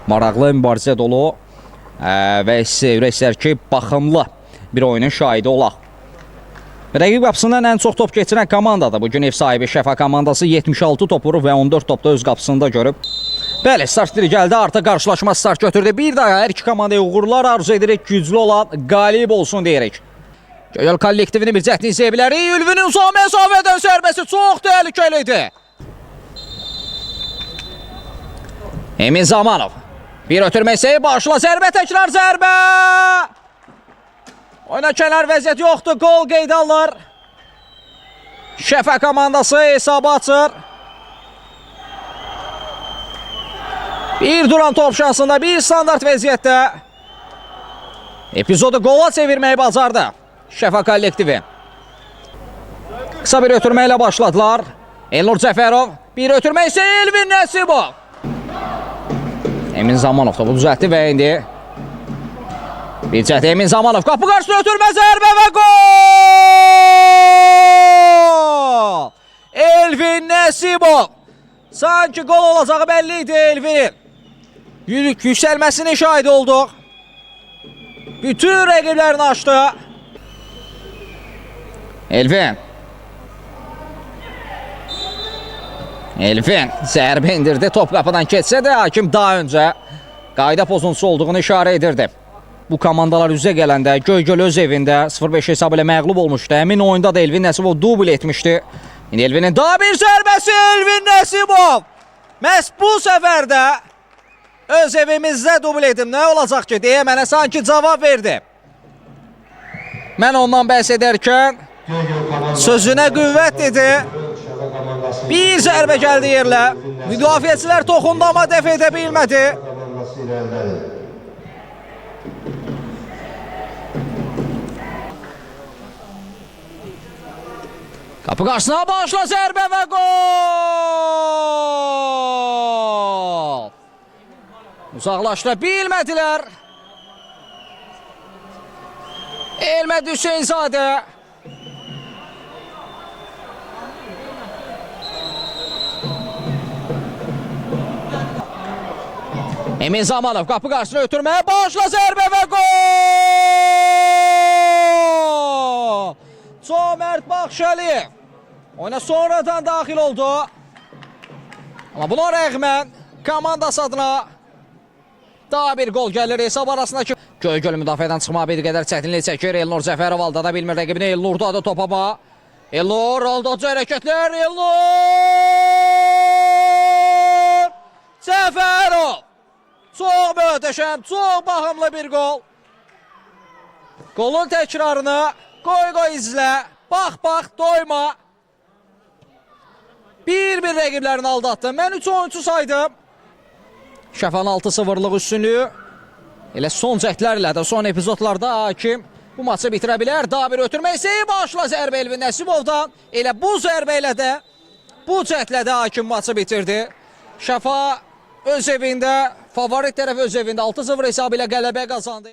maraqlı mübarizə dolu və istər ki, baxımlı bir oyunun şahidi olaq. Rəqib qapısından ən çox top keçirən komandadır. Bugün ev sahibi Şəfa komandası 76 top vurub və 14 topda öz qapısında görüb. Bəli, start diri gəldi, artıq qarşılaşma start götürdü. Bir daha hər iki komandaya uğurlar arzu edirik, güclü olan qalib olsun deyirik. Göygöl kollektivini bir cəhdini izləyə bilərik. Ülvinin uzaq məsafədən zərbəsi çox təhlükəlidir. Emin Zamanov. Bir ötürməsi, başla zərbə, təkrar zərbə. Oyuna kənar vəziyyət yoxdur, qol qeyd alır. Şəfa komandası hesabı açır. Bir duran top şansında, bir standart vəziyyətdə. Epizodu qola çevirməyi bacardı Şəfa kollektivi. Qısa bir ötürmə ilə başladılar. Elnur Cəfərov, bir ötürmə isə Elvin Nəsibov. Emin Zamanov da bu düzəltdi və indi bir cəhd Emin Zamanov, qapı qarşısına ötürmə, zərbə və gol! Elvin Nəsibov. Sanki gol olacağı bəlli idi Elvinin. Yüksəlməsini şahid olduq. Bütün rəqiblərini açdı. Elvin zərbə indirdi. Top qapıdan keçsə də hakim daha öncə qayda pozuntusu olduğunu işarə edirdi. Bu komandalar üzə gələndə Göygöl öz evində 0-5 hesabı ilə məğlub olmuşdu. Həmin oyunda da Elvin Nəsibov dubl etmişdi. İndi Elvinin daha bir zərbəsi, Elvin Nəsibov. Məhz bu səfər də öz evimizdə dubl edim, nə olacaq ki, deyə mənə sanki cavab verdi. Mən ondan bəhs edərkən sözünə qüvvət dedi. Bir zərbə gəldi yerlə. Müdafiəçilər toxundu, amma dəf edə bilmədi. Qapı qarşısına başla zərbə və gol! Uzaqlaşdıra bilmədilər. Elməd Hüseynzadə. Emin Zamanov qapı qarşısına ötürməyə başla zərbə və gol! Cömert Baxşəliyev oyuna sonradan daxil oldu. Amma buna rəğmən komandası adına daha bir gol gəlir hesab arasındakı. Göygöl müdafiədən çıxmağa bir qədər çətinlik çəkir. Elnur Cəfərov aldada bilmir rəqibini. Elnurda da topa bax. Elnur aldadıcı hərəkətlər. Elnur Cəfərov. Çox möhtəşəm, çox baxımlı bir gol. Golun təkrarını qoy izlə. Bax, doyma. Bir rəqiblərini aldatdı. Mən 3 oyuncu saydım. Şəfanın 6-0'lıq üstünlüyü. Elə son cəhdlərlə də son epizodlarda hakim bu maçı bitirə bilər. Daha bir ötürmə isə başla zərbə Elvin Nəsibovdan. Elə bu zərbə ilə də, bu cəhdlə də hakim maçı bitirdi. Şəfa öz evində, favorit tərəf öz evində 6-0 hesabı ilə qələbə qazandı.